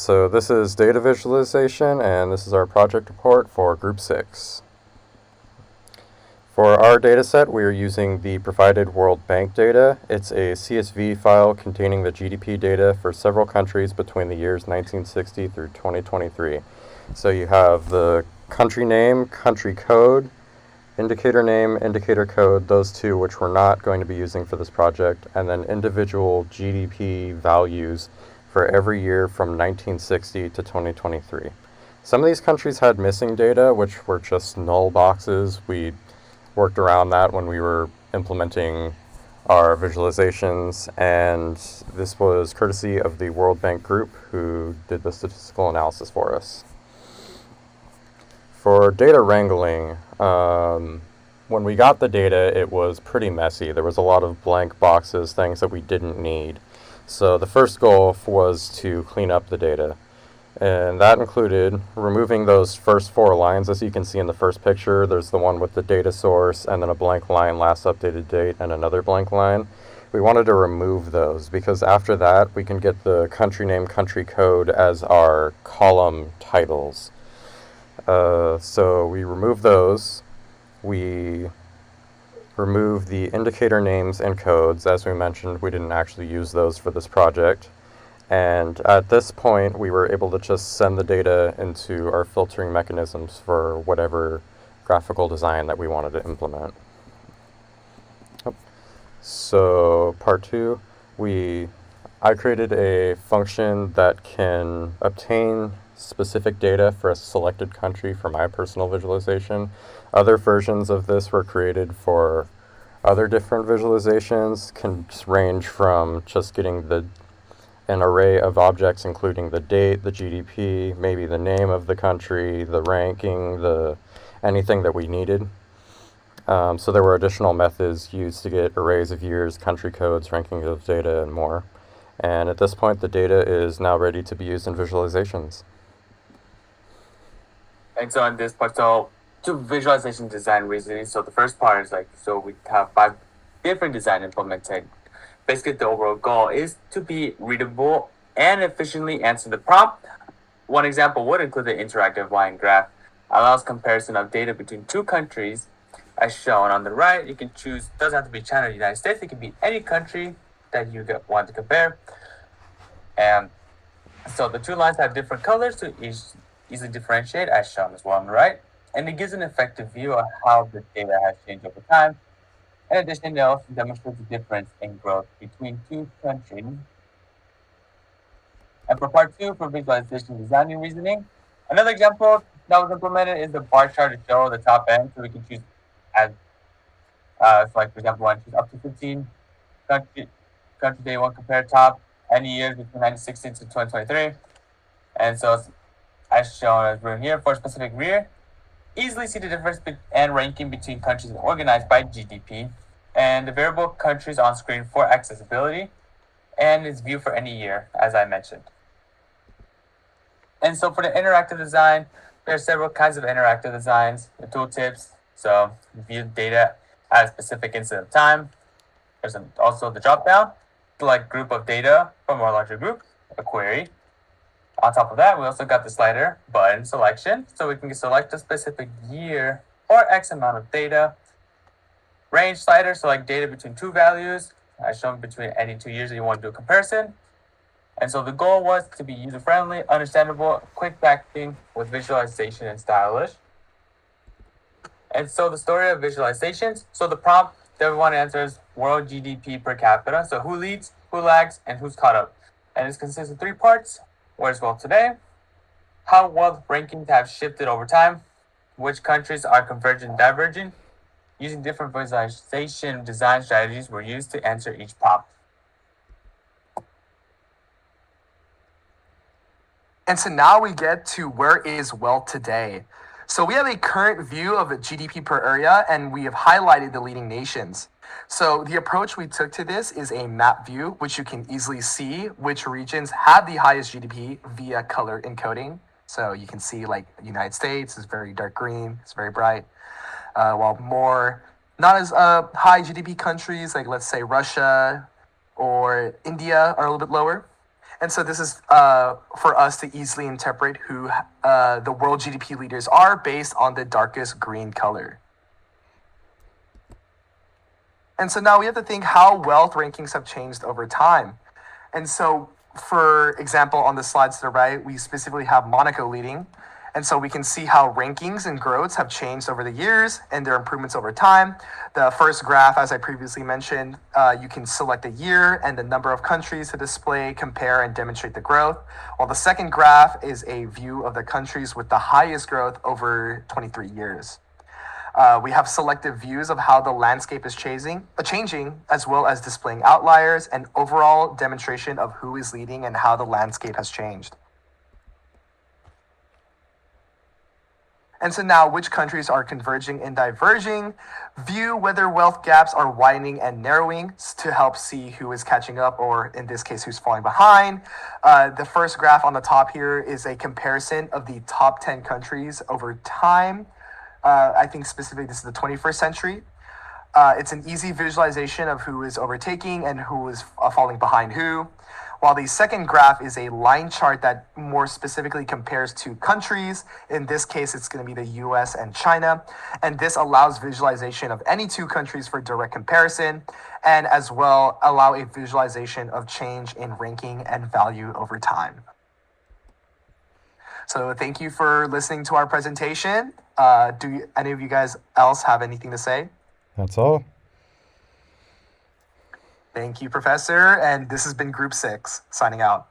So this is data visualization, and this is our project report for Group 6. For our dataset, we are using the provided World Bank data. It's a CSV file containing the GDP data for several countries between the years 1960 through 2023. So you have the country name, country code, indicator name, indicator code, those two which we're not going to be using for this project, and then individual GDP values for every year from 1960 to 2023. Some of these countries had missing data, which were just null boxes. We worked around that when we were implementing our visualizations, and this was courtesy of the World Bank group who did the statistical analysis for us. For data wrangling, when we got the data, it was pretty messy. There was a lot of blank boxes, things that we didn't need. So the first goal was to clean up the data. And that included removing those first 4 lines. As you can see in the first picture, there's the one with the data source, and then a blank line, last updated date, and another blank line. We wanted to remove those because after that, we can get the country name, country code as our column titles. So we remove those. We remove the indicator names and codes. As we mentioned, we didn't actually use those for this project. And at this point, we were able to just send the data into our filtering mechanisms for whatever graphical design that we wanted to implement. So part 2, I created a function that can obtain specific data for a selected country for my personal visualization. Other versions of this were created for other different visualizations, can range from just getting an array of objects including the date, the GDP, maybe the name of the country, the ranking, anything that we needed. So there were additional methods used to get arrays of years, country codes, rankings of data, and more. And at this point, the data is now ready to be used in visualizations. And so in this part, so to visualization design reasoning, so the first part is so we have 5 different design implemented. Basically, the overall goal is to be readable and efficiently answer the prompt. One example would include the interactive line graph, allows comparison of data between 2 countries. As shown on the right, you can choose, doesn't have to be China or the United States, it can be any country that you want to compare. And so the 2 lines have different colors to easily differentiate, as shown as well on the right. And it gives an effective view of how the data has changed over time. In addition, it also demonstrates the difference in growth between 2 countries. And for part 2, for visualization design and reasoning, another example that was implemented is the bar chart to show the top end, so we can choose as, so like for example, I choose up to 15 country day 1 compare top any years between 1960 to 2023. And so as shown as written here, for specific year, easily see the difference and ranking between countries organized by GDP, and the variable countries on screen for accessibility, and its view for any year, as I mentioned. And so for the interactive design, there are several kinds of interactive designs, the tooltips. So view data at a specific instant of time. There's also the drop down, select group of data from a larger group, a query. On top of that, we also got the slider button selection, so we can select a specific year or X amount of data. Range slider, select data between 2 values, as shown between any 2 years that you want to do a comparison. And so the goal was to be user-friendly, understandable, quick packaging with visualization and stylish. And so the story of visualizations, so the prompt that we want to answer is world GDP per capita. So who leads, who lags, and who's caught up. And this consists of 3 parts. Where's wealth today? How wealth rankings have shifted over time? Which countries are converging and diverging? Using different visualization design strategies were used to answer each prompt. And so now we get to where is wealth today. So we have a current view of the GDP per area, and we have highlighted the leading nations. So the approach we took to this is a map view, which you can easily see which regions have the highest GDP via color encoding. So you can see like the United States is very dark green, it's very bright, while more not as high GDP countries like let's say Russia or India are a little bit lower. And so this is for us to easily interpret who the world GDP leaders are based on the darkest green color. And so now we have to think how wealth rankings have changed over time. And so, for example, on the slides to the right, we specifically have Monaco leading. And so we can see how rankings and growths have changed over the years and their improvements over time. The first graph, as I previously mentioned, you can select a year and the number of countries to display, compare, and demonstrate the growth. While the second graph is a view of the countries with the highest growth over 23 years. We have selective views of how the landscape is changing, as well as displaying outliers and overall demonstration of who is leading and how the landscape has changed. And so now, which countries are converging and diverging? View whether wealth gaps are widening and narrowing to help see who is catching up, or in this case, who's falling behind. The first graph on the top here is a comparison of the top 10 countries over time. I think specifically this is the 21st century. It's an easy visualization of who is overtaking and who is falling behind who. While the second graph is a line chart that more specifically compares to countries. In this case, it's going to be the US and China. And this allows visualization of any two countries for direct comparison, and as well allow a visualization of change in ranking and value over time. So thank you for listening to our presentation. Do any of you guys else have anything to say? That's all. Thank you, Professor. And this has been Group 6, signing out.